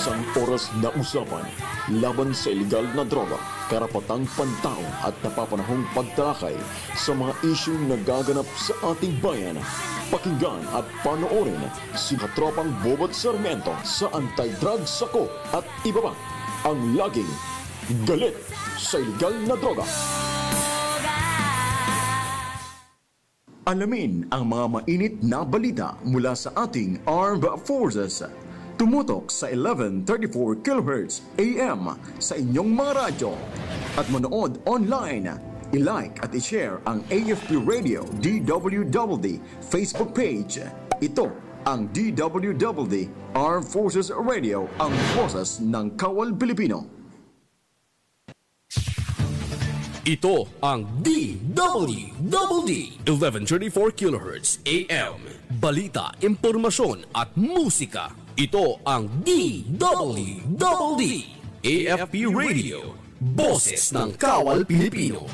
Isang oras na usapan laban sa ilegal na droga, karapatang pantao at napapanahong pagtalakay sa mga isyung nagaganap sa ating bayan. Pakinggan at panoorin si Katropang Bubot Sarmiento sa Anti-Drug Sako at iba pa ang laging galit sa ilegal na droga. Alamin ang mga mainit na balita mula sa ating Armed Forces. Tumutok sa 1134 kHz AM sa inyong mga radyo at manood online. I-like at i-share ang AFP Radio DWDD Facebook page. Ito ang DWDD Armed Forces Radio, ang boses ng Kawal Pilipino. Ito ang DWDD 1134 kHz AM. Balita, impormasyon at musika. Ito ang DWDD AFP Radio, boses ng Kawal Pilipino.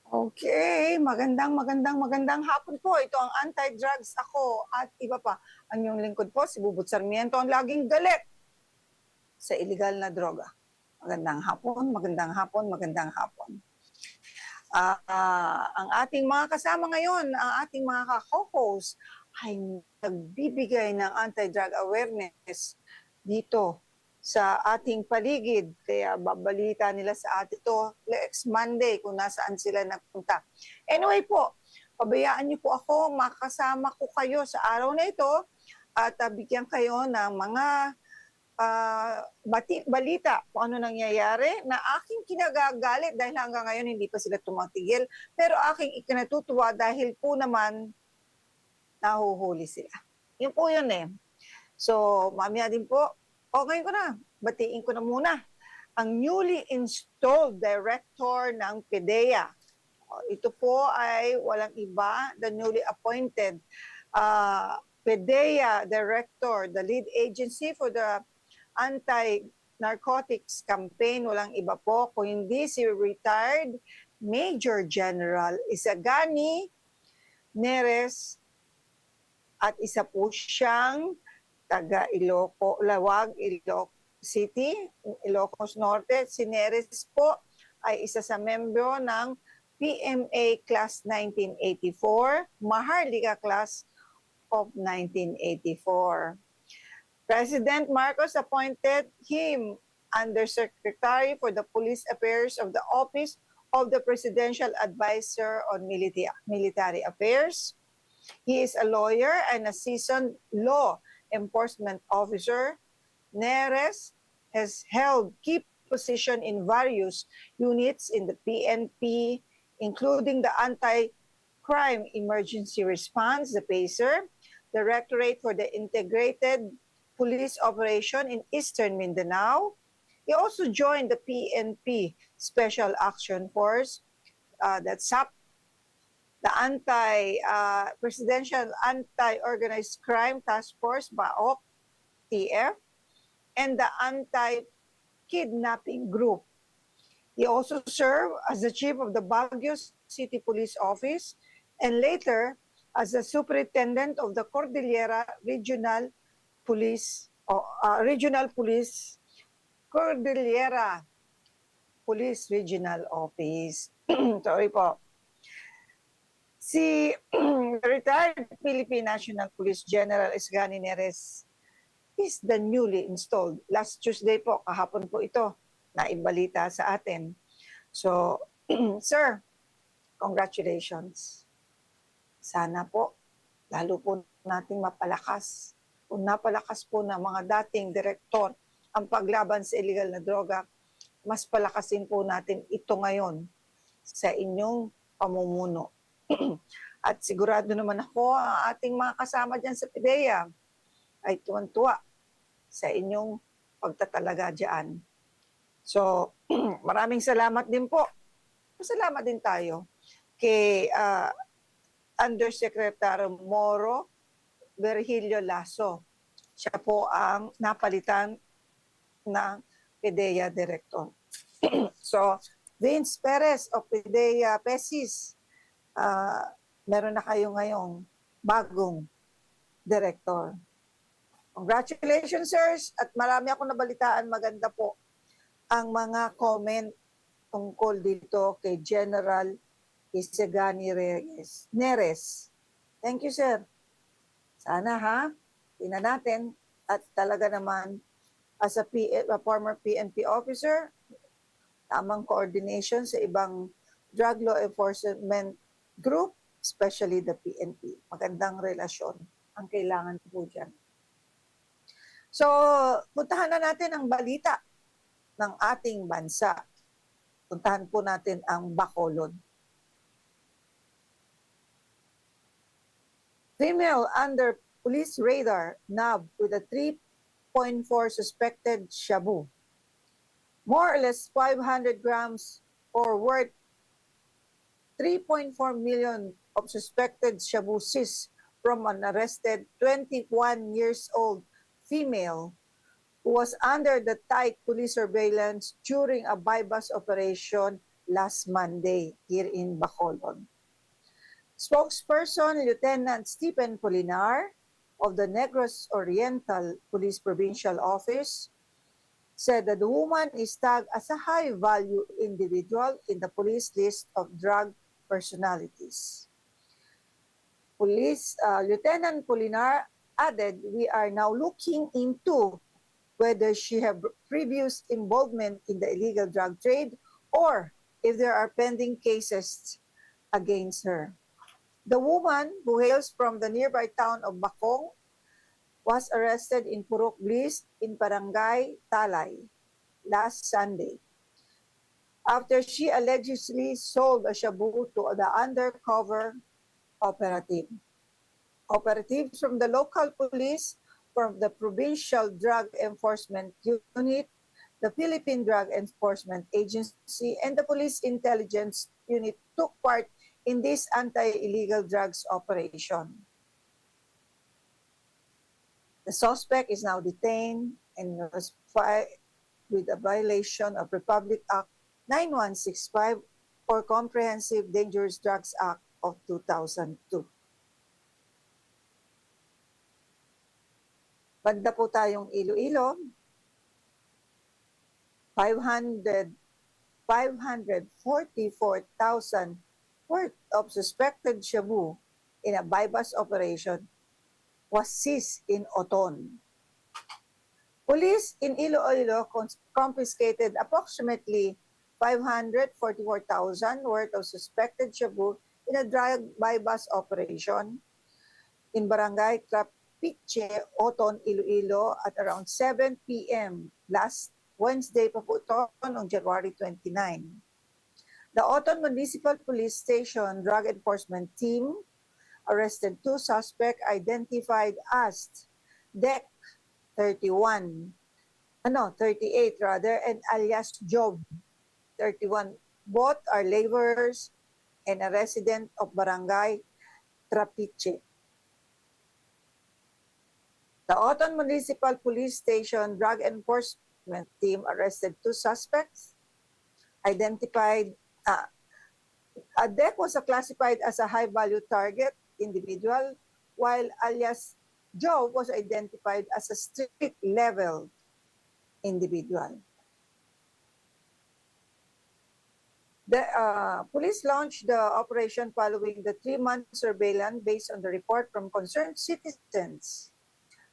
Okay, magandang hapon po. Ito ang Anti-Drugs Ako at iba pa. Ang iyong lingkod po, si Bubot Sarmiento, ang laging galit sa illegal na droga. Magandang hapon. Ang ating mga kasama ngayon, ang ating mga ka-co-host ay nagbibigay ng anti-drug awareness dito sa ating paligid. Kaya babalita nila sa atin ito next Monday kung nasaan sila nagpunta. Anyway po, pabayaan niyo po ako, makasama ko kayo sa araw na ito at bigyan kayo ng mga balita kung ano nangyayari na aking kinagagalit dahil hanggang ngayon hindi pa sila tumatigil. Pero aking ikinatutuwa dahil po naman nahuhuli sila. Yun po yun eh. So, mamaya din po, ngayon ko na, batiin ko na muna ang newly installed director ng PDEA. Ito po ay walang iba, the newly appointed PDEA director, the lead agency for the anti-narcotics campaign, walang iba po kung hindi si retired Major General Isagani Neres at isa po siyang taga Lawag, Ilocos City, Ilocos Norte. Si Neres po ay isa sa membro ng PMA Class 1984, Maharlika Class of 1984. President Marcos appointed him Undersecretary for the Police Affairs of the Office of the Presidential Advisor on Military Affairs. He is a lawyer and a seasoned law enforcement officer. Neres has held key position in various units in the PNP, including the Anti-Crime Emergency Response, the PACER, Directorate for the Integrated Police Operation in Eastern Mindanao. He also joined the PNP Special Action Force, that's SAP, the Presidential Anti-Organized Crime Task Force, BAOC, TF, and the Anti-Kidnapping Group. He also served as the chief of the Baguio City Police Office and later as the superintendent of the Cordillera Regional Police, Cordillera Police Regional Office. Sorry po. Si The retired Philippine National Police General Esgani Neres is the newly installed. Last Tuesday po, kahapon po ito, naibalita sa atin. So, sir, congratulations. Sana po, lalo po nating mapalakas. Kung napalakas po ng mga dating direktor ang paglaban sa illegal na droga, mas palakasin po natin ito ngayon sa inyong pamumuno. At sigurado naman ako, ang ating mga kasama dyan sa PIDEA ay tuwan-tuwa sa inyong pagtatalaga dyan. So, maraming salamat din po. Salamat din tayo kay Undersecretary Moro Virgilio Lasso. Siya po ang napalitan ng PIDEA Director. So, Vince Perez of PIDEA PESIS, meron na kayo ngayong bagong director. Congratulations, sirs. At marami akong nabalitaan. Maganda po ang mga comment tungkol dito kay General Esgani Neres. Thank you, sir. Sana tingnan natin at talaga naman as a former PNP officer, tamang coordination sa ibang drug law enforcement group, especially the PNP. Magandang relasyon ang kailangan po dyan. So, puntahan na natin ang balita ng ating bansa. Puntahan po natin ang Bacolod. Female under police radar nabbed with a 3.4 suspected shabu. More or less 500 grams or worth 3.4 million of suspected shabu seized from an arrested 21 years old female who was under the tight police surveillance during a bypass operation last Monday here in Bacolod. Spokesperson Lieutenant Stephen Polinar of the Negros Oriental Police Provincial Office said that the woman is tagged as a high-value individual in the police list of drug personalities. Lieutenant Polinar added, "We are now looking into whether she have previous involvement in the illegal drug trade or if there are pending cases against her." The woman, who hails from the nearby town of Bacong, was arrested in Purok Bliss in Barangay Talay last Sunday after she allegedly sold a shabu to the undercover operative. Operatives from the local police, from the Provincial Drug Enforcement Unit, the Philippine Drug Enforcement Agency, and the Police Intelligence Unit took part in this anti-illegal drugs operation. The suspect is now detained and was filed with a violation of Republic Act 9165 or Comprehensive Dangerous Drugs Act of 2002. Banda po tayong Iloilo, 544,000 worth of suspected shabu in a bypass operation was seized in Oton. Police in Iloilo confiscated approximately 544,000 worth of suspected shabu in a drug bypass operation in Barangay Trapiche, Oton, Iloilo at around 7 p.m. last Wednesday pa po ito, noong January 29. The Oton Municipal Police Station Drug Enforcement Team arrested two suspects identified as DEC 38 and alias Job 31. Both are laborers and a resident of Barangay Trapiche. The Oton Municipal Police Station Drug Enforcement Team arrested two suspects identified. DEC was classified as a high-value target individual, while alias Joe was identified as a street-level individual. The police launched the operation following the 3-month surveillance based on the report from concerned citizens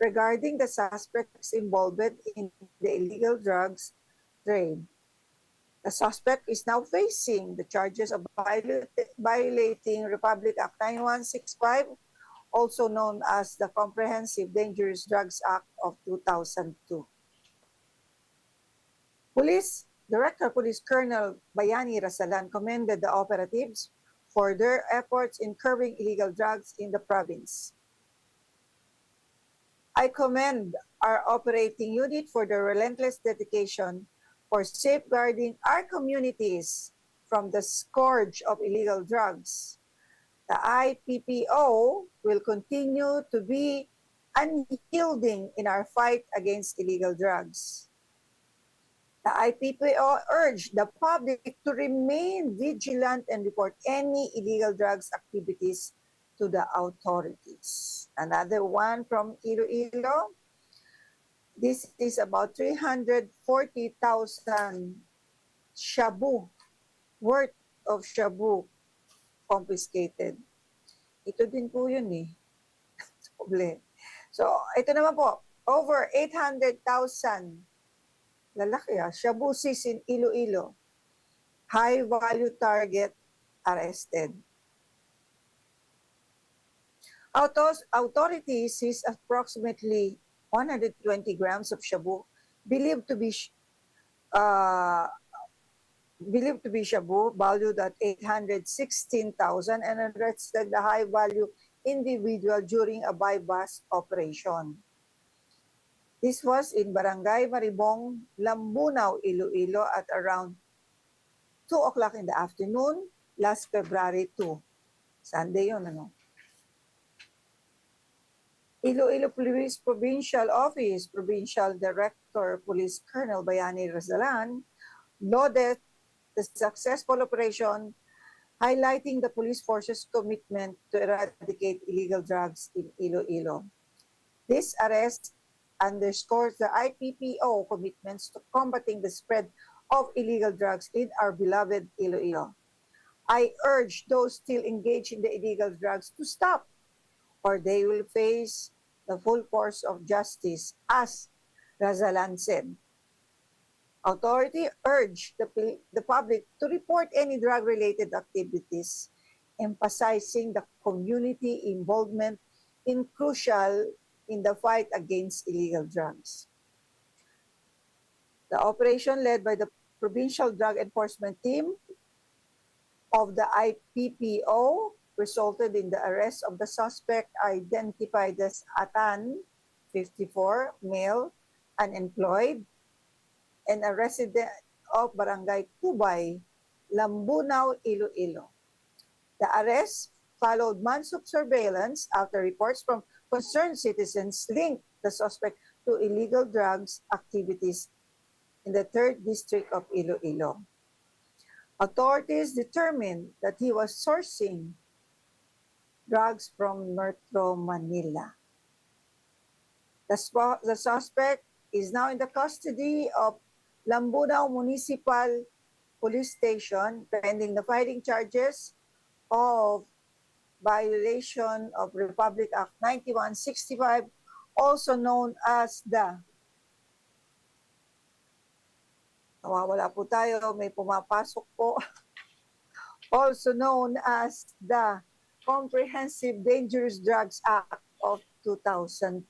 regarding the suspects involved in the illegal drugs trade. The suspect is now facing the charges of violating Republic Act 9165, also known as the Comprehensive Dangerous Drugs Act of 2002. Director Police Colonel Bayani Rasalan commended the operatives for their efforts in curbing illegal drugs in the province. I commend our operating unit for their relentless dedication for safeguarding our communities from the scourge of illegal drugs. The IPPO will continue to be unyielding in our fight against illegal drugs. The IPPO urged the public to remain vigilant and report any illegal drugs activities to the authorities. Another one from Iloilo. This is about 340,000 shabu, worth of shabu confiscated. Ito din po yun eh. So, ito naman po, over 800,000 lalaki shabu seized in Iloilo. High value target arrested. Authorities seized approximately 120 grams of shabu believed to be shabu valued at 816,000 and arrested the high value individual during a buy-bust operation. This was in Barangay Maribong, Lambunao, Iloilo at around 2 o'clock in the afternoon last February 2. Sunday yun, ano? Iloilo Police Provincial Office, Provincial Director Police Colonel Bayani Rasalan lauded the successful operation, highlighting the police force's commitment to eradicate illegal drugs in Iloilo. This arrest underscores the IPPO commitments to combating the spread of illegal drugs in our beloved Iloilo. I urge those still engaged in the illegal drugs to stop, or they will face the full force of justice, as Rasalan said. Authority urged the public to report any drug-related activities, emphasizing the community involvement in crucial in the fight against illegal drugs. The operation led by the Provincial Drug Enforcement Team of the IPPO resulted in the arrest of the suspect identified as Atan, 54, male, unemployed, and a resident of Barangay Kubay, Lambunao, Iloilo. The arrest followed months of surveillance after reports from concerned citizens linked the suspect to illegal drugs activities in the 3rd District of Iloilo. Authorities determined that he was sourcing drugs from Metro Manila. The suspect is now in the custody of Lambunao Municipal Police Station pending the fighting charges of violation of Republic Act 9165, also known as the nawawala po tayo, may pumapasok po, also known as the Comprehensive Dangerous Drugs Act of 2002.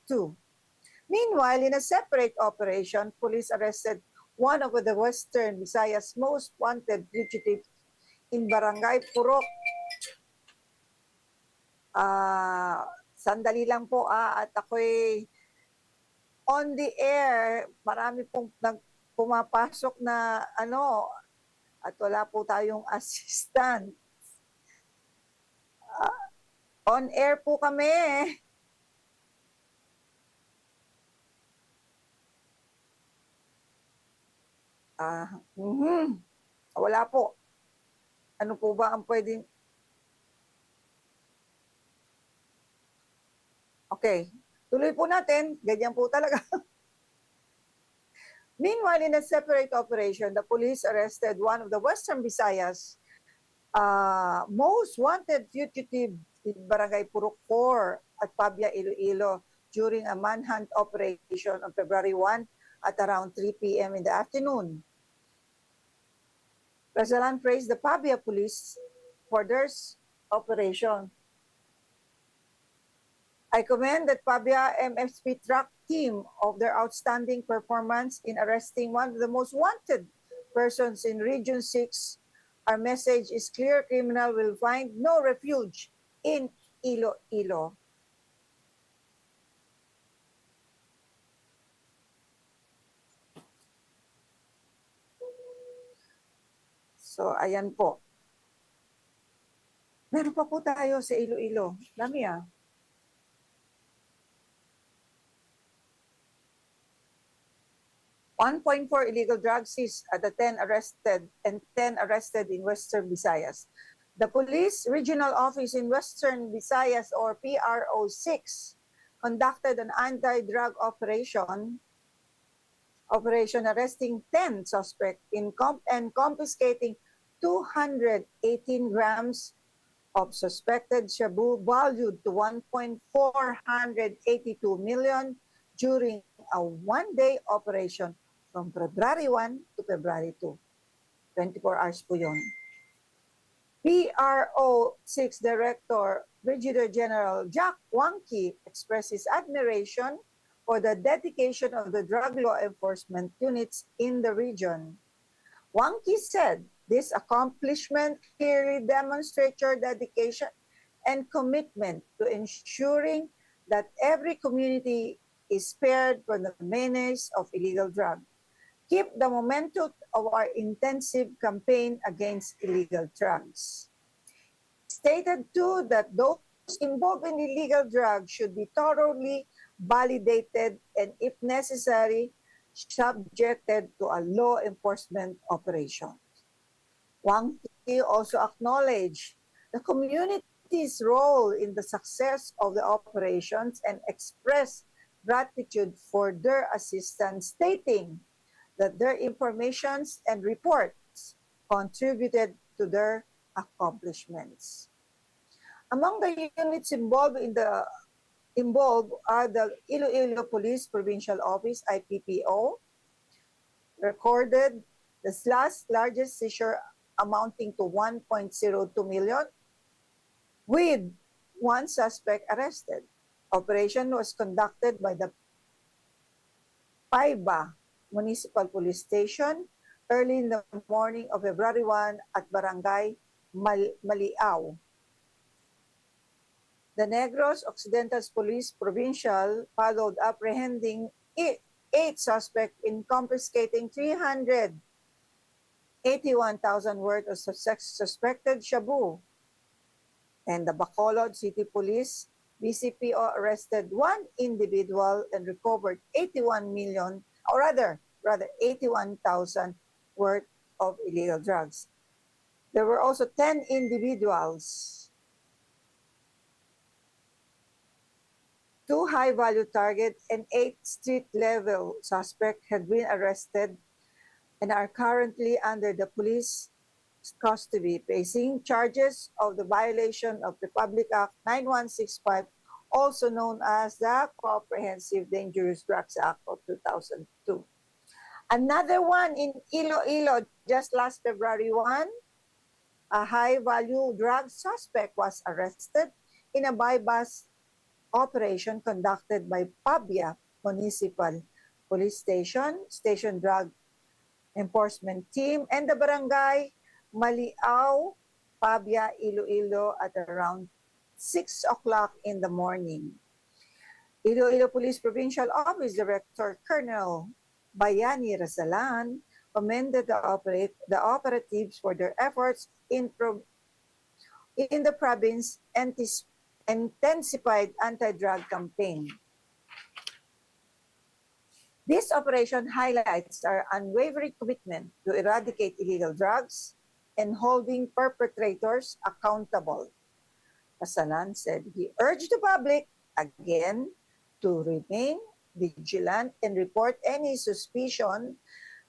Meanwhile, in a separate operation, police arrested one of the Western Visayas' most wanted fugitives in Barangay Purok. Sandali lang po at ako'y on the air. Marami pong pumapasok na at wala po tayong assistant. On air po kami. Wala po. Ano po ba ang pwedeng... Okay. Tuloy po natin. Ganyan po talaga. Meanwhile, in a separate operation, the police arrested one of the Western Visayas' most wanted fugitive in Barangay Purok 4 at Pabia, Iloilo during a manhunt operation on February 1 at around 3 p.m. in the afternoon. Razalan praised the Pabia police for their operation. I commend the Pabia MFP track team of their outstanding performance in arresting one of the most wanted persons in Region 6. Our message is clear: criminal will find no refuge in Iloilo. So, ayan po. Meron pa po tayo sa Iloilo. Dami 1.4 illegal drugs seized at the 10 arrested in Western Visayas. The Police Regional Office in Western Visayas, or PRO6, conducted an anti-drug operation arresting 10 suspects and confiscating 218 grams of suspected shabu valued to 1.482 million during a one-day operation from February 1 to February 2. 24 hours po yun. PRO6 Director Brigadier General Jack Wangki expressed his admiration for the dedication of the drug law enforcement units in the region. Wangki said this accomplishment clearly demonstrates your dedication and commitment to ensuring that every community is spared from the menace of illegal drugs. Keep the momentum of our intensive campaign against illegal drugs. Stated too that those involved in illegal drugs should be thoroughly validated and, if necessary, subjected to a law enforcement operation. Wang Yi also acknowledged the community's role in the success of the operations and expressed gratitude for their assistance, stating that their informations and reports contributed to their accomplishments. Among the units involved are the Iloilo Police Provincial Office, IPPO, recorded the largest seizure amounting to 1.02 million, with one suspect arrested. Operation was conducted by the Paiba Municipal Police Station early in the morning of February 1 at Barangay Maliao. The Negros Occidental's Police Provincial followed, apprehending 8 suspects in confiscating 381,000 worth of suspected shabu. And the Bacolod City Police BCPO arrested one individual and recovered 81,000 worth of illegal drugs. There were also 10 individuals. 2 high-value targets and 8 street-level suspects had been arrested and are currently under the police custody, facing charges of the violation of Republic Act 9165, also known as the Comprehensive Dangerous Drugs Act of 2002. Another one in Iloilo, just last February 1, a high-value drug suspect was arrested in a bypass operation conducted by Pabia Municipal Police Station Drug Enforcement Team, and the Barangay Maliao, Pabia, Iloilo at around 6 o'clock in the morning. Iloilo Police Provincial Office Director Colonel Bayani Razalan commended the operatives for their efforts in the province intensified anti-drug campaign. This operation highlights our unwavering commitment to eradicate illegal drugs and holding perpetrators accountable. Razalan said he urged the public again to remain vigilant and report any suspicious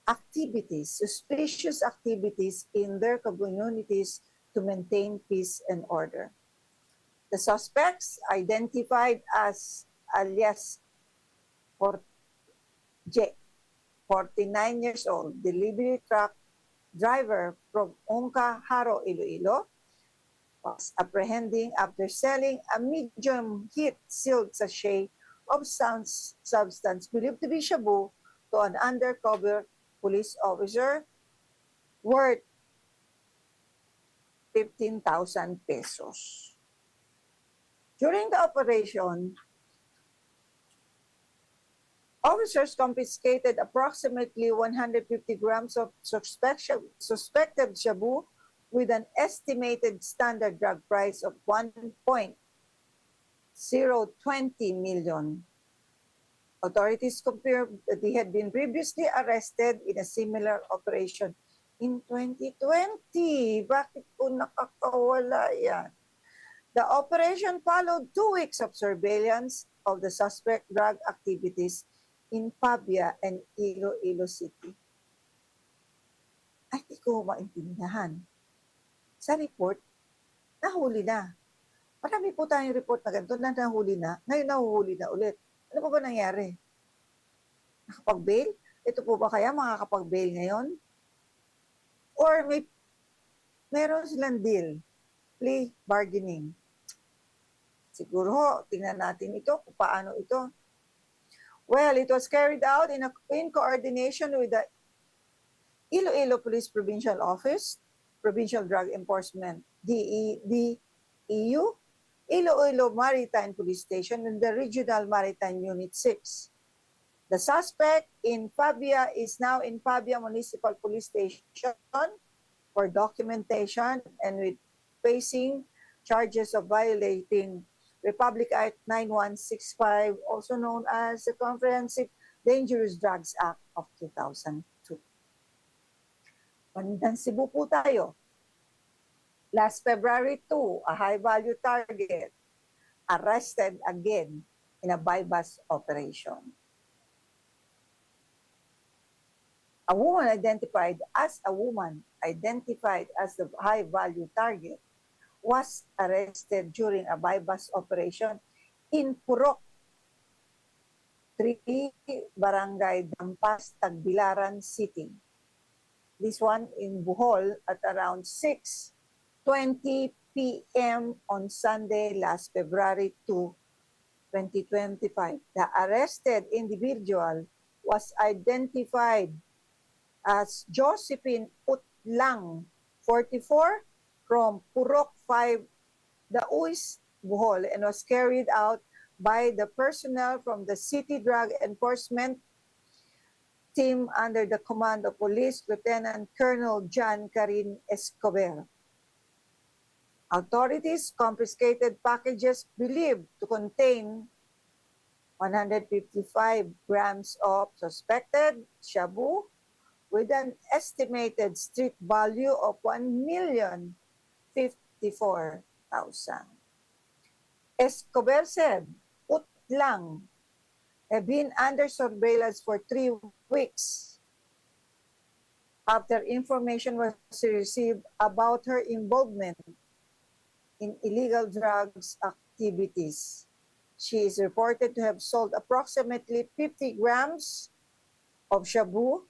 activities in their communities to maintain peace and order. The suspects, identified as alias J, 49 years old, delivery truck driver from Ongka, Haro, Iloilo, was apprehending after selling a medium heat sealed sachet of substance believed to be shabu to an undercover police officer worth 15,000 pesos. During the operation, officers confiscated approximately 150 grams of suspected shabu with an estimated standard drug price of 1.020 million. Authorities confirmed that he had been previously arrested in a similar operation in 2020. Bakit po nakakawala yan? The operation followed 2 weeks of surveillance of the suspect drug activities in Pabia and Iloilo City. Ay, di ko maintindihan. Sa report, nahuli na. Marami po tayong report na ganito na nahuli na, ngayon nahuhuli na ulit. Ano po ba nangyari? Nakapag-bail? Ito po ba kaya makakapag-bail ngayon? Or meron silang deal, plea bargaining. Siguro ho, tingnan natin ito, kung paano ito. Well, it was carried out in coordination with the Iloilo Police Provincial Office, Provincial Drug Enforcement, DEU, Iloilo Maritime Police Station, and the Regional Maritime Unit 6. The suspect in Pabia is now in Pabia Municipal Police Station for documentation and with facing charges of violating Republic Act 9165, also known as the Comprehensive Dangerous Drugs Act of 2002. Bandang Cebu po tayo. Last February 2, a high-value target arrested again in a bypass operation. A woman identified as the high-value target was arrested during a bypass operation in Purok 3, Barangay Dampas, Tagbilaran City. This one in Bohol at around 6:20 p.m. on Sunday, last February 2, 2025. The arrested individual was identified as Josephine Utlang, 44, from Purok 5, Dauis, Bohol, and was carried out by the personnel from the City Drug Enforcement Team under the command of Police Lieutenant Colonel John Karin Escobar. Authorities confiscated packages believed to contain 155 grams of suspected shabu with an estimated street value of 1,054,000. Escobar said Utlang have been under surveillance for 3 weeks after information was received about her involvement in illegal drugs activities. She is reported to have sold approximately 50 grams of shabu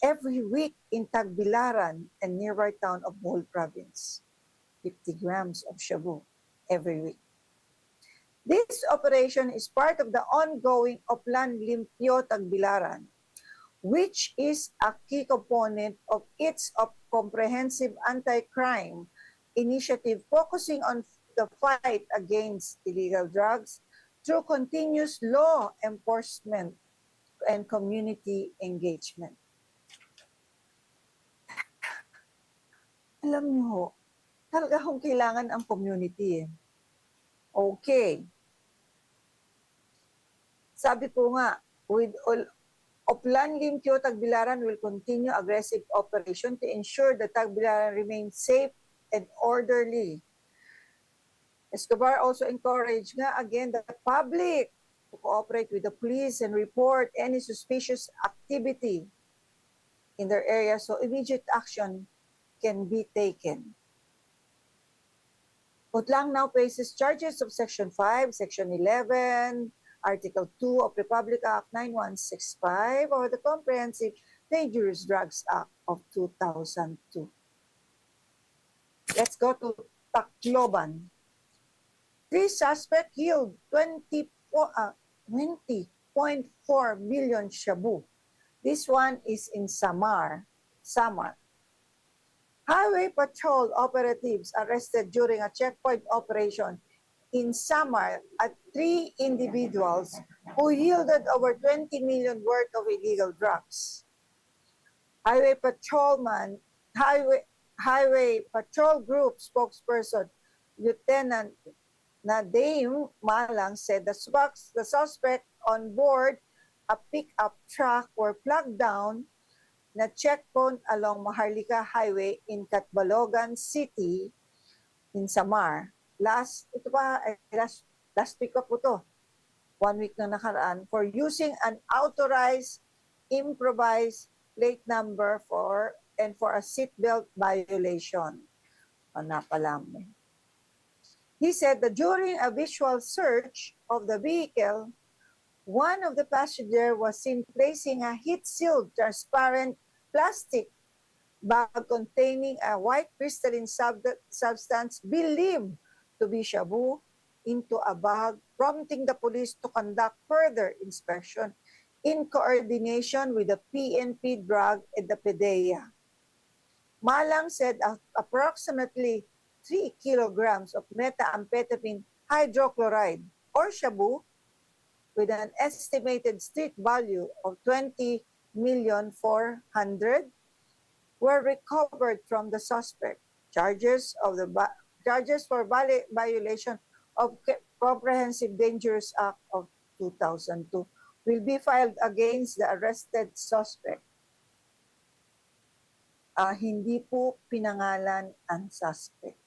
every week in Tagbilaran and nearby town of Bohol Province. 50 grams of shabu every week. This operation is part of the ongoing Oplan Limpyo Tagbilaran, which is a key component of its comprehensive anti-crime initiative focusing on the fight against illegal drugs through continuous law enforcement and community engagement. Alam niyo ho, talaga hong kailangan ang community. Okay. Sabi po nga, with Oplan Limpyo Tagbilaran will continue aggressive operation to ensure that Tagbilaran remains safe and orderly. Escobar also encouraged nga again the public to cooperate with the police and report any suspicious activity in their area so immediate action can be taken. Putlang now faces charges of Section 5, Section 11, Article 2 of Republic Act 9165 or the Comprehensive Dangerous Drugs Act of 2002. Let's go to Tacloban. 3 suspects yield 20.4 million shabu. This one is in Samar. Highway patrol operatives arrested during a checkpoint operation in Samar at 3 individuals who yielded over 20 million worth of illegal drugs. Highway Patrol Group spokesperson Lieutenant Nadeem Malang said the suspect on board a pickup truck were flagged down na checkpoint along Maharlika Highway in Catbalogan City in Samar. Last week pa po to. 1 week na nakaraan for using an authorized improvised plate number for a seatbelt violation. He said that during a visual search of the vehicle, one of the passengers was seen placing a heat-sealed transparent plastic bag containing a white crystalline substance believed to be shabu into a bag, prompting the police to conduct further inspection in coordination with the PNP drug and the PDEA. Malang said approximately 3 kilograms of methamphetamine hydrochloride or shabu with an estimated street value of 20,400,000 were recovered from the suspect. Charges for violation of Comprehensive Dangerous Act of 2002 will be filed against the arrested suspect. Hindi po pinangalan ang suspect.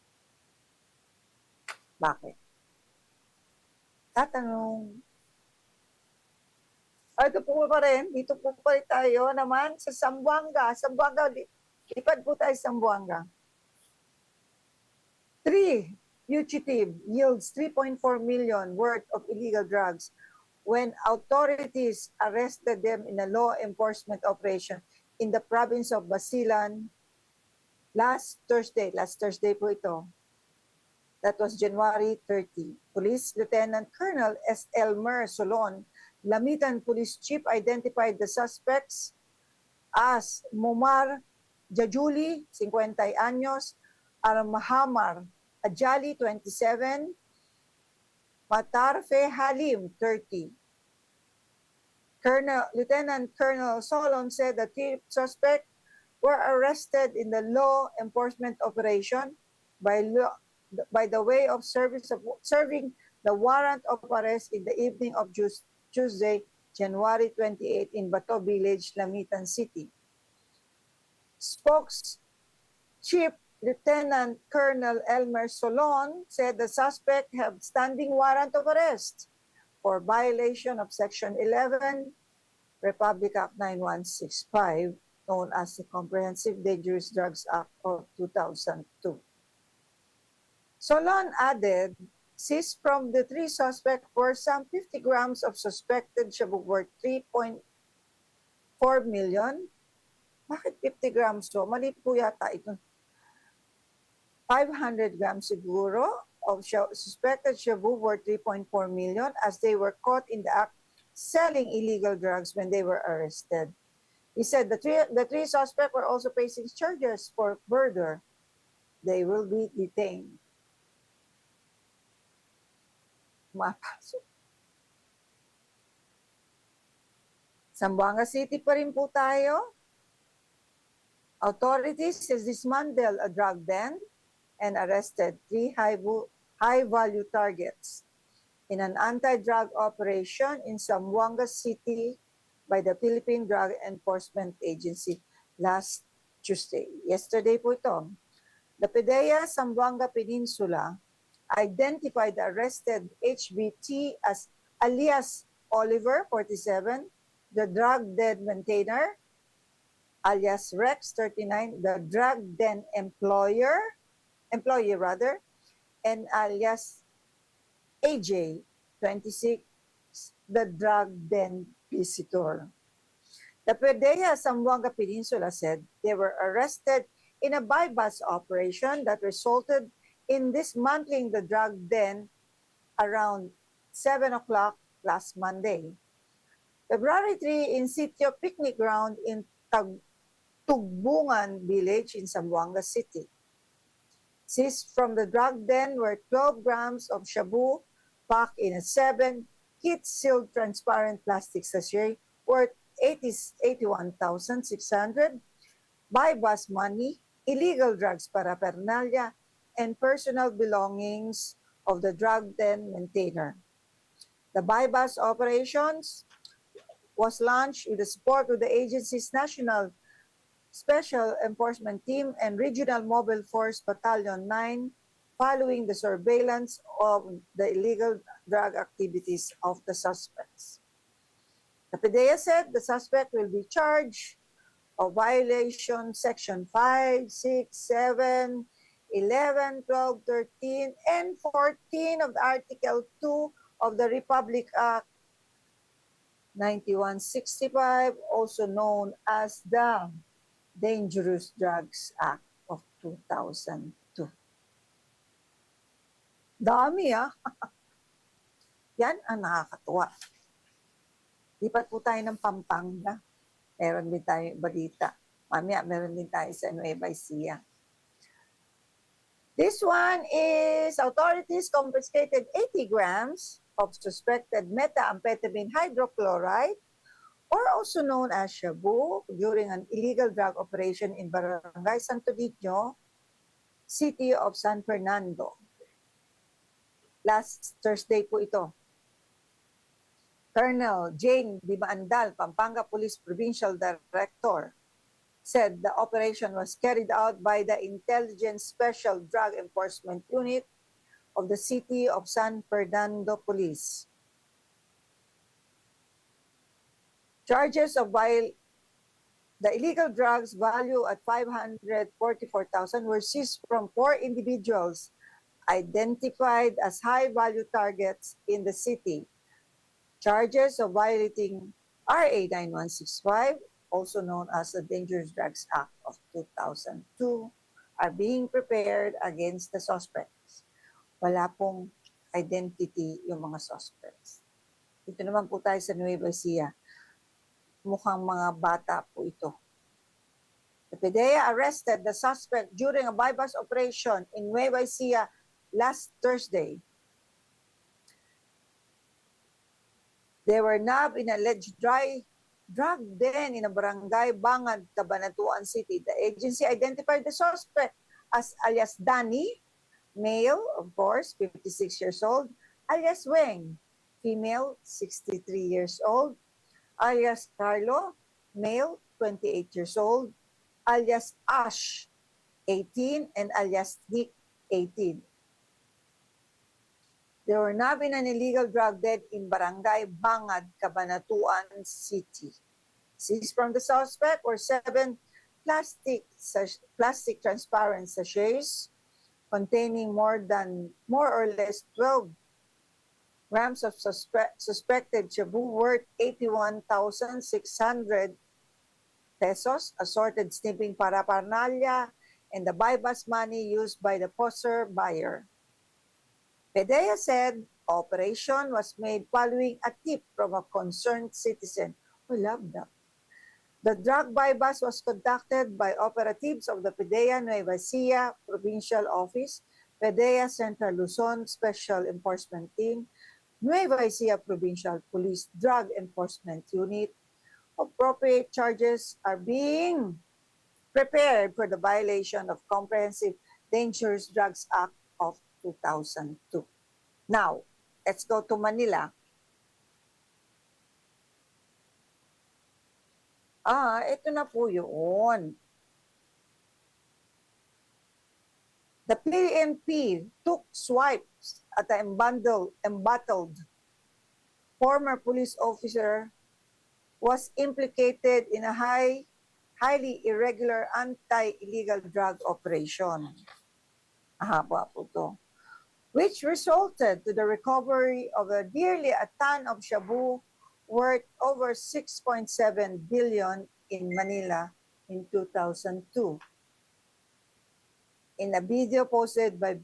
Bakit? Tatanong. Ito po pa rin, dito po pa rin tayo naman sa Zamboanga. Lipad po tayo sa Zamboanga. 3 fugitive yields 3.4 million worth of illegal drugs when authorities arrested them in a law enforcement operation in the province of Basilan last Thursday po ito. That was January 30. Police Lieutenant Colonel S. Elmer Solon, Lamitan Police Chief, identified the suspects as Mumar Jajuli, 50 anyos, Armahamar Ajali, 27, Matarfe Halim, 30. Lieutenant Colonel Solon said the three suspects were arrested in the law enforcement operation by the way of serving the warrant of arrest in the evening of Tuesday, January 28 in Bato Village, Lamitan City. Chief Lieutenant Colonel Elmer Solon said the suspect have standing warrant of arrest for violation of Section 11, Republic Act 9165, known as the Comprehensive Dangerous Drugs Act of 2002. Solon added, seized from the three suspects were some 50 grams of suspected shabu worth 3.4 million. Bakit 50 grams to? Mali po yata ito. 500 grams siguro of suspected shabu worth 3.4 million as they were caught in the act selling illegal drugs when they were arrested. He said the three suspects were also facing charges for murder. They will be detained. Mapasok. Zamboanga City pa rin po tayo. Authorities has dismantled a drug den and arrested 3 high-value targets in an anti-drug operation in Zamboanga City by the Philippine Drug Enforcement Agency last Tuesday. Yesterday po ito. The PDEA Zamboanga Peninsula identified the arrested HBT as alias Oliver, 47, the drug den maintainer, alias Rex, 39, the drug den employee rather, and alias AJ, 26, the drug den visitor. The PDEA Zamboanga Peninsula said they were arrested in a buy-bust operation that resulted in dismantling the drug den around 7 o'clock last Monday. February 3 in Sitio Picnic Ground in Tugbungan Village in Zamboanga City. Seized from the drug den were 12 grams of shabu packed in a 7 heat-sealed transparent plastic sachet worth 81,600, buy-bust money, illegal drugs paraphernalia, and personal belongings of the drug den maintainer. The buy-bust operations was launched with the support of the agency's National Special Enforcement Team and Regional Mobile Force Battalion 9 following the surveillance of the illegal drug activities of the suspects. The PDEA said the suspect will be charged of violation section 5, 6, 7, 11, 12, 13, and 14 of the Article 2 of the Republic Act 9165, also known as the Dangerous Drugs Act of 2002. Dami Yan ang nakakatuwa. Lipat po tayo ng Pampanga. Meron din tayo balita. Mamaya, meron din tayo sa Nueva Ecija. This one is authorities confiscated 80 grams of suspected methamphetamine hydrochloride, or also known as shabu, during an illegal drug operation in Barangay Santo Niño, City of San Fernando. Last Thursday po ito. Colonel Jane Dimaandal, Pampanga Police Provincial Director, said the operation was carried out by the Intelligence Special Drug Enforcement Unit of the City of San Fernando Police. Charges of the illegal drugs valued at 544,000 were seized from 4 individuals identified as high-value targets in the city. Charges of violating RA 9165, also known as the Dangerous Drugs Act of 2002, are being prepared against the suspects. Wala pong identity yung mga suspects. Ito naman po tayo sa Nueva Ecija. Mukhang mga bata po ito. The PDEA arrested the suspect during a buy-bust operation in Nueva Ecija last Thursday. They were nabbed in alleged drug den in a barangay Bangad, Cabanatuan City. The agency identified the suspect as alias Danny, male, of course, 56 years old, alias Weng, female, 63 years old, alias Carlo, male, 28 years old, alias Ash, 18, and alias Nick, 18. They were nabbed in an illegal drug den in Barangay Bangad, Cabanatuan City. Seized from the suspect were 7 plastic transparent sachets containing more or less 12 grams of suspected shabu worth 81,600 pesos, assorted snipping paraphernalia, and the buy-bust money used by the poster buyer. PDEA said operation was made following a tip from a concerned citizen who loved them. The drug buy-bust was conducted by operatives of the PDEA Nueva Ecija Provincial Office, PDEA Central Luzon Special Enforcement Team, Nueva Ecija Provincial Police Drug Enforcement Unit. Appropriate charges are being prepared for the violation of Comprehensive Dangerous Drugs Act of 2002. Now, let's go to Manila. Ito na po yun. The PNP took swipes at the embattled former police officer was implicated in a highly irregular anti-illegal drug operation. Mahaba po to. Which resulted to the recovery of nearly a ton of shabu worth over 6.7 billion in Manila in 2002. In a video posted by the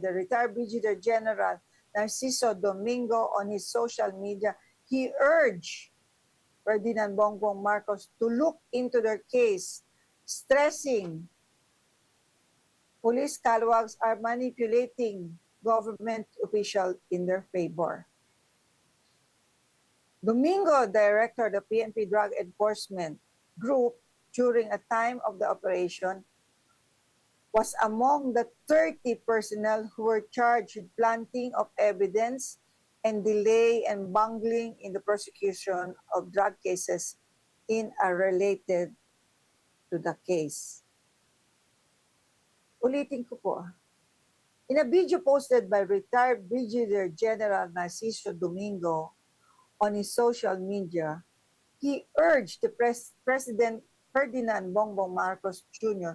retired Brigadier General Narciso Domingo on his social media, he urged Ferdinand Bongbong Marcos to look into their case, stressing police calwags are manipulating government officials in their favor. Domingo, director of the PNP Drug Enforcement Group during a time of the operation, was among the 30 personnel who were charged with planting of evidence and delay and bungling in the prosecution of drug cases related to the case. Ulitin ko po. In a video posted by retired Brigadier General Narciso Domingo on his social media, he urged the President Ferdinand Bongbong Marcos Jr.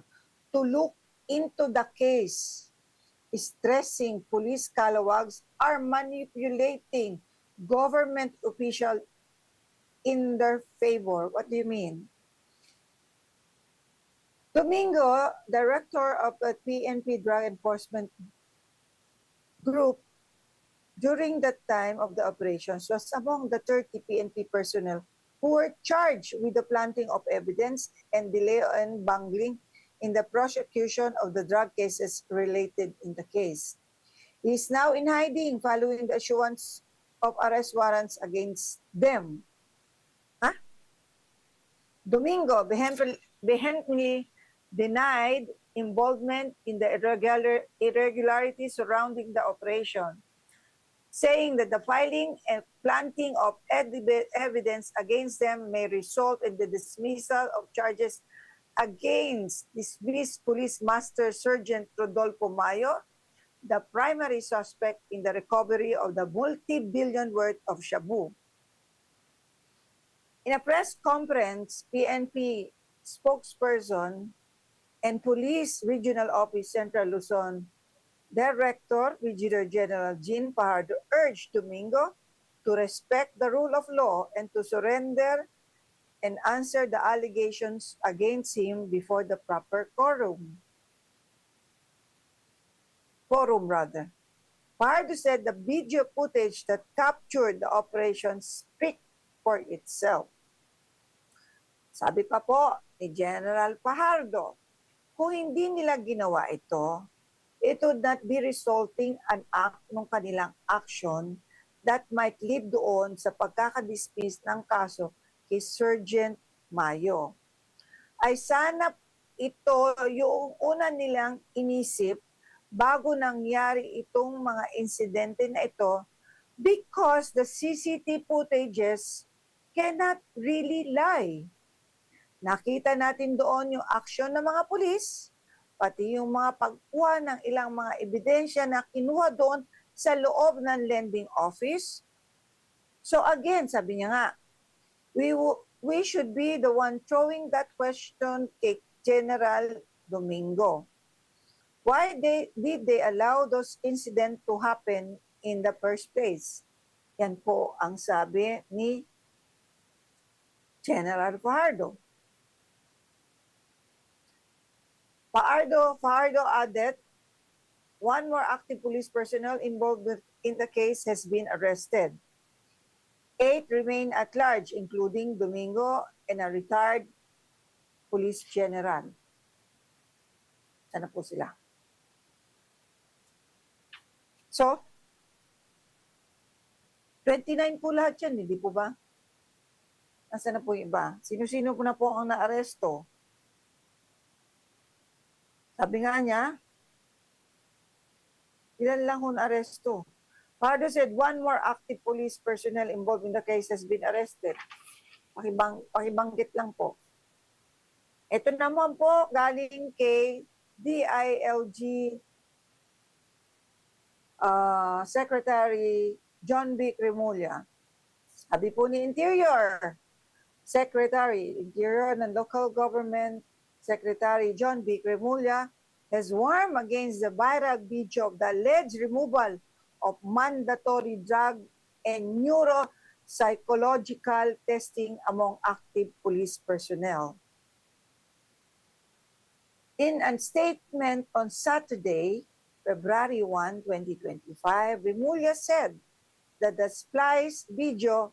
to look into the case, stressing police calawags are manipulating government officials in their favor. What do you mean? Domingo, director of the PNP Drug Enforcement Group, during the time of the operations, was among the 30 PNP personnel who were charged with the planting of evidence and delay and bungling in the prosecution of the drug cases related in the case. He is now in hiding following the issuance of arrest warrants against them. Domingo vehemently denied involvement in the irregularities surrounding the operation, saying that the filing and planting of evidence against them may result in the dismissal of charges against dismissed Police Master Sergeant Rodolfo Mayo, the primary suspect in the recovery of the multi-billion worth of shabu. In a press conference, PNP spokesperson and Police Regional Office Central Luzon Director Brigadier General Jean Fajardo urged Domingo to respect the rule of law and to surrender and answer the allegations against him before the proper forum. Fajardo said the video footage that captured the operation speaks for itself. Sabi pa po ni General Fajardo, kung hindi nila ginawa ito, it would not be resulting an act ng kanilang action that might lead doon sa pagkakadismiss ng kaso kay Sergeant Mayo. Ay sana ito yung una nilang inisip bago nangyari itong mga insidente na ito, because the CCTV footages cannot really lie. Nakita natin doon yung aksyon ng mga pulis, pati yung mga pagkuha ng ilang mga ebidensya na kinuha doon sa loob ng lending office. So again, sabi niya nga, we should be the one throwing that question kay General Domingo. Why did they allow those incidents to happen in the first place? Yan po ang sabi ni General Fajardo. Fajardo added, one more active police personnel involved in the case has been arrested. 8 remain at large, including Domingo and a retired police general. Sana po sila. So, 29 po lahat yan, hindi po ba? Nasaan na po yung iba? Sino-sino po na po ang naaresto? Sabi nga niya, ilan lang ho na-aresto? Fajardo said one more active police personnel involved in the case has been arrested. Pakibanggit lang po. Ito naman po galing kay DILG Secretary John B. Cremulya. Sabi po ni Interior ng Local Government Secretary John B. Cremulya has warned against the viral video of the alleged removal of mandatory drug and neuropsychological testing among active police personnel. In a statement on Saturday, February 1, 2025, Cremulya said that the spliced video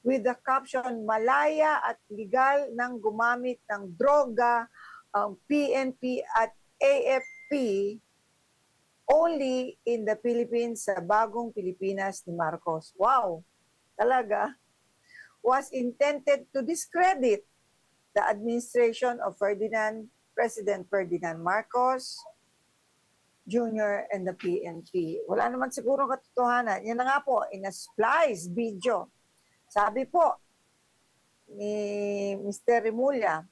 with the caption "Malaya at legal nang gumamit ng droga ang PNP at AFP only in the Philippines sa bagong Pilipinas ni Marcos." Wow! Talaga? Was intended to discredit the administration of President Ferdinand Marcos Jr. and the PNP. Wala naman siguro katotohanan. Yan na nga po, in a spliced video. Sabi po ni Mr. Cremulya,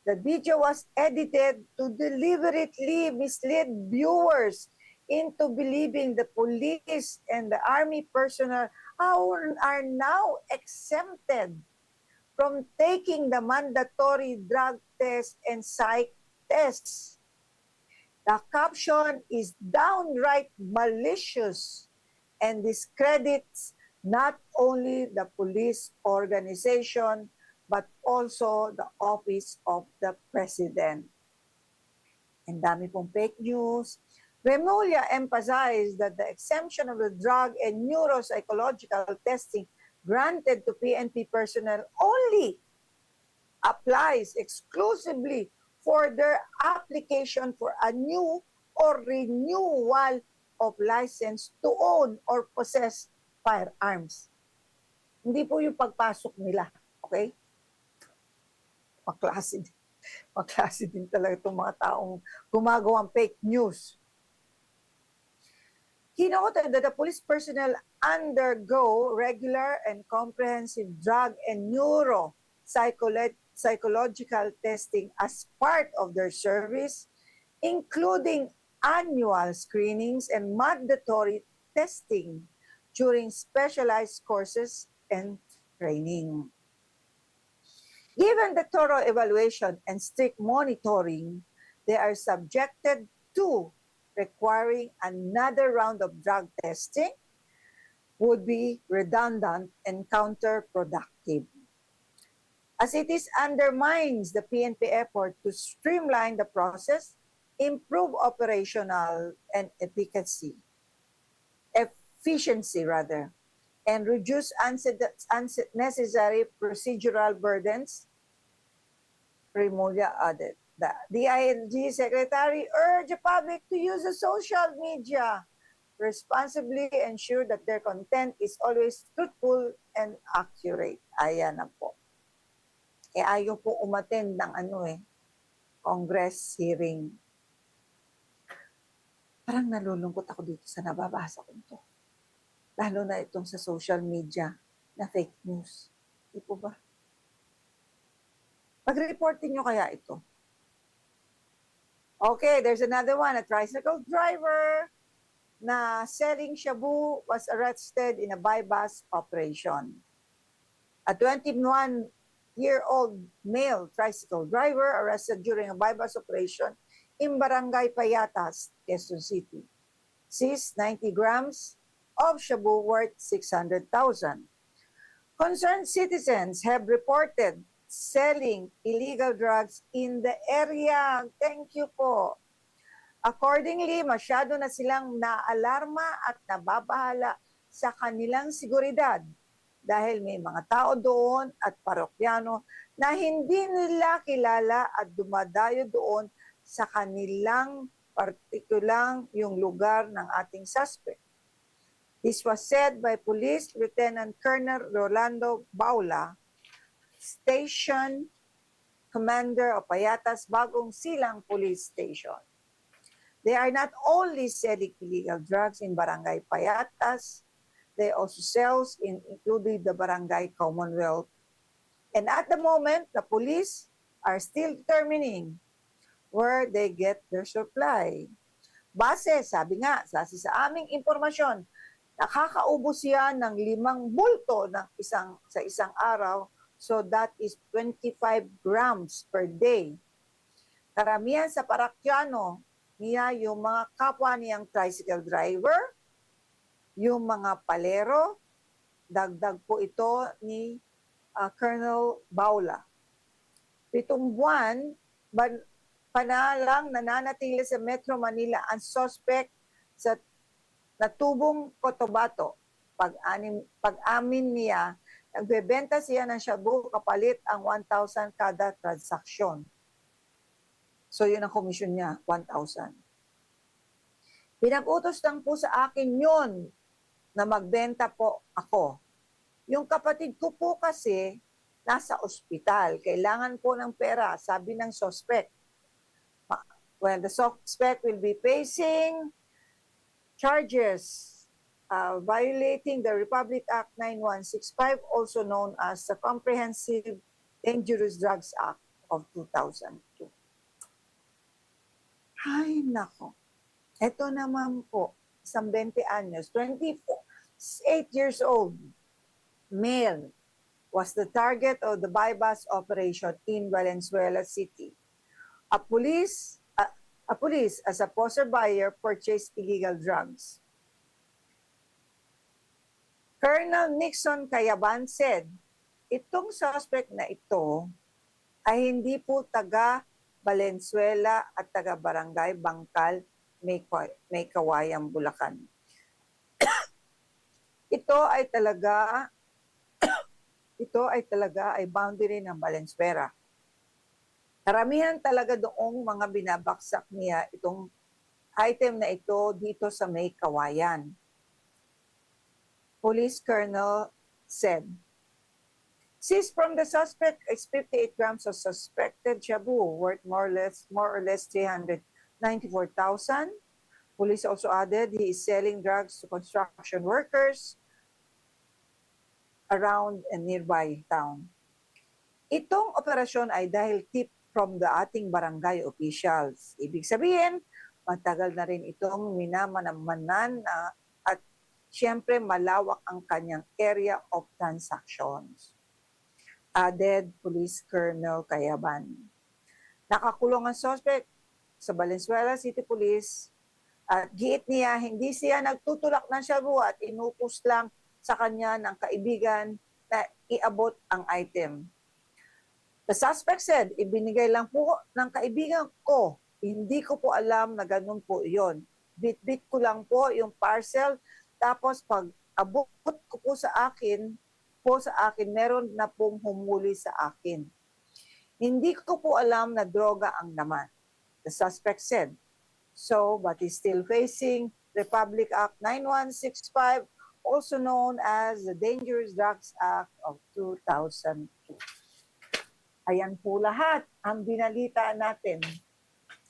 the video was edited to deliberately mislead viewers into believing the police and the army personnel are now exempted from taking the mandatory drug test and psych tests. The caption is downright malicious and discredits not only the police organization but also the office of the president. Ang dami pong fake news. Cremulya emphasized that the exemption of the drug and neuropsychological testing granted to PNP personnel only applies exclusively for their application for a new or renewal of license to own or possess firearms. Hindi po yung pagpasok nila. Okay? Maklase din talaga itong mga taong gumagawang fake news. He noted that the police personnel undergo regular and comprehensive drug and neuropsychological testing as part of their service, including annual screenings and mandatory testing during specialized courses and training. Given the thorough evaluation and strict monitoring, they are subjected to requiring another round of drug testing would be redundant and counterproductive, as it undermines the PNP effort to streamline the process, improve operational and efficiency, and reduce unnecessary procedural burdens. Cremulya added. The DILG Secretary urged the public to use the social media responsibly, ensure that their content is always truthful and accurate. Ayan na po. Ayaw po umattend ng Congress hearing. Parang nalulungkot ako dito sa nababasa ko ito. Lalo na itong sa social media na fake news. Di po ba? Pag-reportin nyo kaya ito. Okay, there's another one. A tricycle driver na selling shabu was arrested in a buy-bus operation. A 21-year-old male tricycle driver arrested during a buy-bus operation in Barangay Payatas, Quezon City. Seized 90 grams of shabu worth 600,000. Concerned citizens have reported selling illegal drugs in the area. Thank you po. Accordingly, masyado na silang naalarma at nababahala sa kanilang seguridad dahil may mga tao doon at parokyano na hindi nila kilala at dumadayo doon sa kanilang partikulang yung lugar ng ating suspect. This was said by Police Lieutenant Colonel Rolando Baula, Station Commander of Payatas Bagong Silang Police Station. They are not only selling illegal drugs in Barangay Payatas, they also sell including the Barangay Commonwealth. And at the moment, the police are still determining where they get their supply. sabi sa aming impormasyon, nakakaubos yan ng 5 bulto sa isang araw. So that is 25 grams per day. Karamihan sa parakyano niya, yung mga kapwa niyang tricycle driver, yung mga palero, dagdag po ito ni Colonel Baula. 7 buwan, panalang nananatili sa Metro Manila ang suspect sa natubong Cotabato. Pag-amin niya, nagbebenta siya ng shabu kapalit ang 1,000 kada transaksyon. So yun ang komisyon niya, 1,000. Pinag-utos lang po sa akin yun na magbenta po ako. Yung kapatid ko po kasi nasa ospital. Kailangan po ng pera, sabi ng suspect. Well, the suspect will be facing charges violating the Republic Act 9165, also known as the Comprehensive Dangerous Drugs Act of 2002. Ay, nako. Ito naman po, isang 20 anyos, 8 years old, male, was the target of the bypass operation in Valenzuela City. A police as a poster buyer purchased illegal drugs. Colonel Nixon Cayaban said, itong suspect na ito ay hindi po taga Valenzuela at taga Barangay Bangkal, May Kawayan, Bulacan. ito ay talaga ay boundary ng Valenzuela. Karamihan talaga doong mga binabaksak niya itong item na ito dito sa May Kawayan. Police Colonel said, seized from the suspect is 58 grams of suspected shabu worth more or less 394,000. Police also added he is selling drugs to construction workers around a nearby town. Itong operasyon ay dahil tip from the ating barangay officials. Ibig sabihin, matagal na rin itong minamanamanan at siyempre malawak ang kanyang area of transactions. Added Police Colonel Cayaban. Nakakulong ang suspect sa Valenzuela City Police at giit niya hindi siya nagtutulak ng shabu at inutos lang sa kanya ng kaibigan na iabot ang item. The suspect said, ibinigay lang po ng kaibigan ko. Hindi ko po alam na ganun po iyon. Bit-bit ko lang po yung parcel. Tapos pag abot ko po sa akin, meron na pong humuli sa akin. Hindi ko po alam na droga ang laman. The suspect said. So, but he's still facing Republic Act 9165, also known as the Dangerous Drugs Act of 2002. Ayan po lahat ang binalita natin.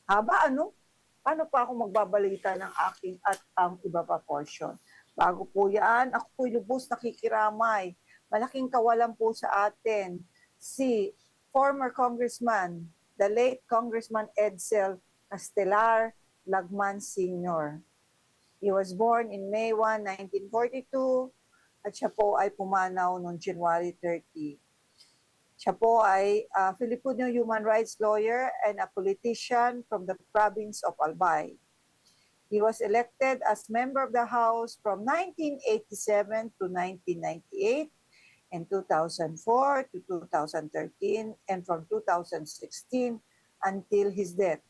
Haba ano? Paano pa ako magbabalita ng aking at ang iba pa portion? Bago po yan, ako po'y lubos nakikiramay. Malaking kawalan po sa atin si former Congressman, the late Congressman Edsel Castelar Lagman Sr. He was born in May 1, 1942 at siya po ay pumanaw noong January 30. Siya po ay Filipino human rights lawyer and a politician from the province of Albay. He was elected as member of the House from 1987 to 1998 and 2004 to 2013 and from 2016 until his death.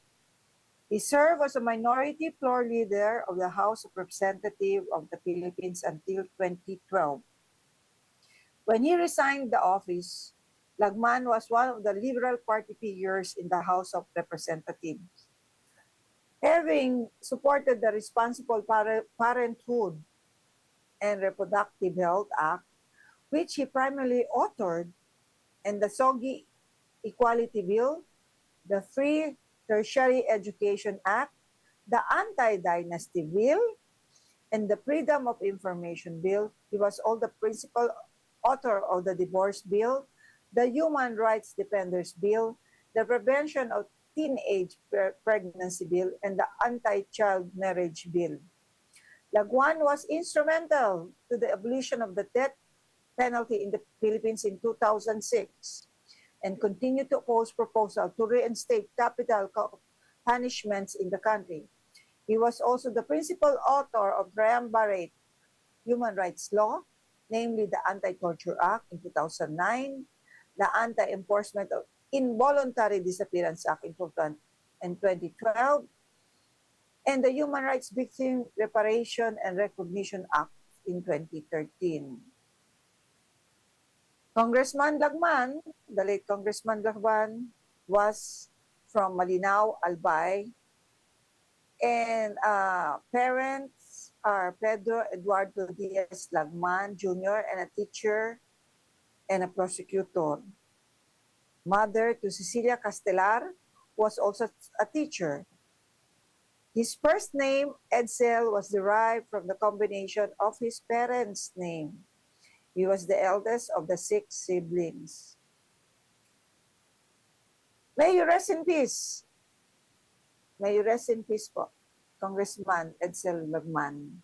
He served as a minority floor leader of the House of Representatives of the Philippines until 2012. When he resigned the office, Lagman was one of the Liberal Party figures in the House of Representatives. Having supported the Responsible Parenthood and Reproductive Health Act, which he primarily authored, and the SOGI Equality Bill, the Free Tertiary Education Act, the Anti-Dynasty Bill, and the Freedom of Information Bill, he was all the principal author of the Divorce Bill, the Human Rights Defenders Bill, the Prevention of teenage pregnancy bill and the anti-child marriage bill. Lagwan was instrumental to the abolition of the death penalty in the Philippines in 2006 and continued to oppose proposal to reinstate capital punishments in the country. He was also the principal author of triumvirate human rights law, namely the Anti-Torture Act in 2009, the Anti-Enforcement of Involuntary Disappearance Act in 2012, and the Human Rights Victim Reparation and Recognition Act in 2013. Congressman Lagman, the late Congressman Lagman, was from Malinao, Albay, and parents are Pedro Eduardo Diaz Lagman Jr. and a teacher and a prosecutor. Mother to Cecilia Castelar was also a teacher. His first name, Edsel, was derived from the combination of his parents' name. He was the eldest of the 6 siblings. May you rest in peace. May you rest in peace po, Congressman Edsel Lagman.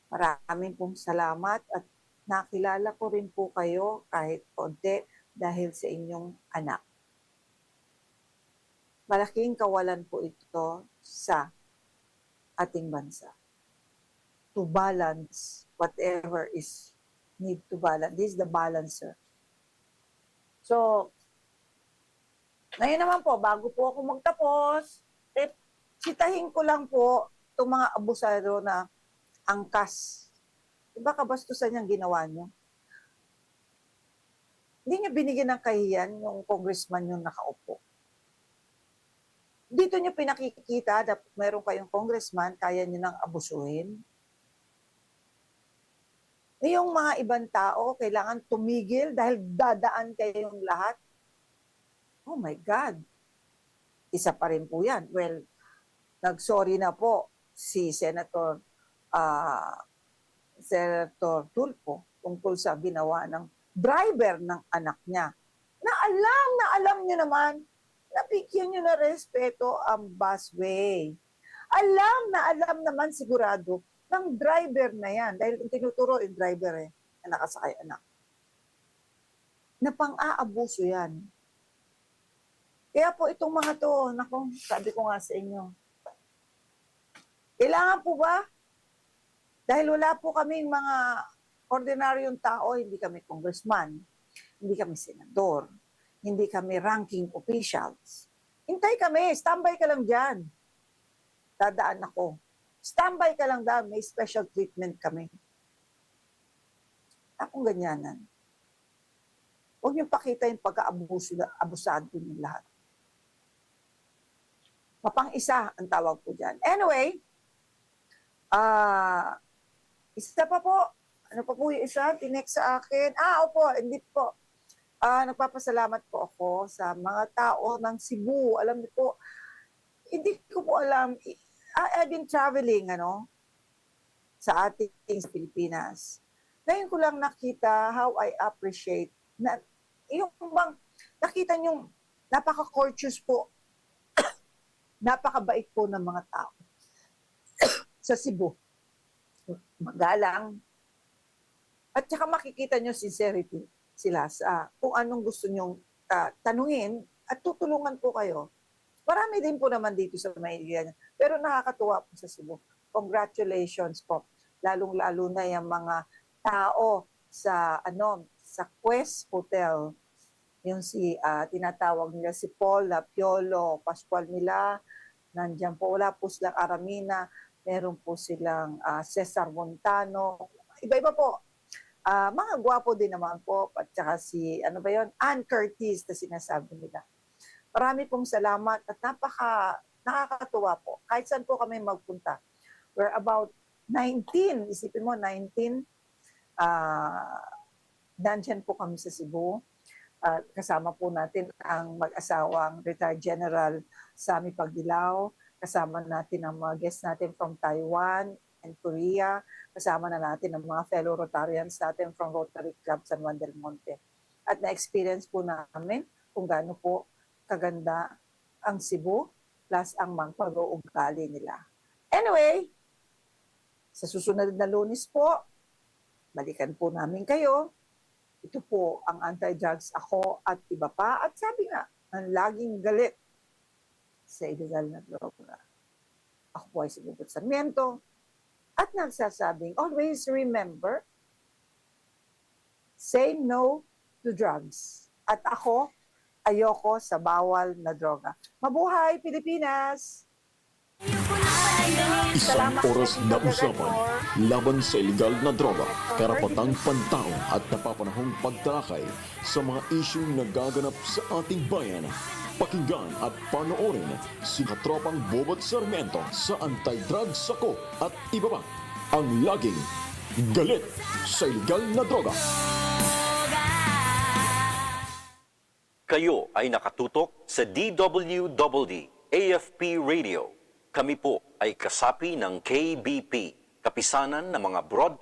Maraming pong salamat at nakilala ko rin po kayo kahit konti dahil sa inyong anak. Malaking kawalan po ito sa ating bansa. To balance whatever is need to balance. This is the balancer. So, ngayon naman po, bago po ako magtapos, sitahin ko lang po itong mga abusado na angkas. Diba kabastusan yung ginawa nyo? Hindi nyo binigyan ng kahiyan yung congressman yung nakaupo. Dito nyo pinakikita na meron kayong congressman, kaya nyo nang abusuhin. Yung mga ibang tao, kailangan tumigil dahil dadaan kayong lahat. Oh my God. Isa pa rin po yan. Well, nag-sorry na po si Senator Tulfo tungkol sa ginawa ng driver ng anak niya. Na alam niyo naman, nabigyan niyo na respeto ang busway. Alam naman sigurado ng driver na yan. Dahil tinuturo yung driver na nakasakay anak. Na pang-aabuso yan. Kaya po itong mga to, naku, sabi ko nga sa inyo, kailangan po ba? Dahil wala po kaming mga ordinaryong tao, hindi kami congressman, hindi kami senador, hindi kami ranking officials. Hintay kami, standby ka lang dyan. Dadaan ako. Standby ka lang dyan, may special treatment kami. Akong ganyanan. Huwag niyong pakita yung pagka-abusado ng lahat. Mapang-isa ang tawag po dyan. Anyway, isa pa po. Ano pa po yung isa? Tinext sa akin. Opo, hindi po. Nagpapasalamat po ako sa mga tao ng Cebu. Alam niyo po, hindi ko po alam. I've been traveling, sa ating Pilipinas. Ngayon ko lang nakita how I appreciate na yung bang nakita nyo napaka-courteous po, napakabait po ng mga tao sa Cebu. Magalang. At saka makikita nyo sincerity sila sa kung anong gusto nyong tanungin at tutulungan po kayo. Marami din po naman dito sa Maynila. Pero nakakatuwa po sa Cebu. Congratulations po. Lalong-lalo na yung mga tao sa sa Quest Hotel. Yung tinatawag nila si Paul Lapiolo, Pascual nila. Nandiyan po, wala po silang Aramina. Meron po silang Cesar Montano. Iba-iba po. Mga gwapo din naman po. At saka si, Ann Curtis na sinasabi nila. Marami pong salamat at nakakatuwa po. Kahit saan po kami magpunta. We're about 19, isipin mo, 19. Nandyan po kami sa Cebu. Kasama po natin ang mag-asawang retired General Sammy Pagdilaw. Kasama natin ang mga guests natin from Taiwan and Korea. Kasama na natin ang mga fellow Rotarians natin from Rotary Club San Juan del Monte. At na-experience po namin kung gaano po kaganda ang Cebu plus ang mga pag-uugali nila. Anyway, sa susunod na Lunes po, balikan po namin kayo. Ito po ang anti-drugs ako at iba pa. At sabi nga, ang laging galit sa illegal na droga. Ako po ay si Bubot Sarmiento at nagsasabing, always remember, say no to drugs. At ako, ayoko sa bawal na droga. Mabuhay, Pilipinas! Isang Salamat oras sa na pagdadagdag usapan mo. laban sa illegal na droga, karapatang pantao at napapanahong pagtalakay sa mga isyung nagaganap sa ating bayan. Pakinggan at panoorin si Katropang Bubot Sarmiento sa Anti-Drugs Ako at iba pa ang laging galit sa illegal na droga. Kayo ay nakatutok sa DWDD AFP Radio. Kami po ay kasapi ng KBP, Kapisanan ng mga Broadcast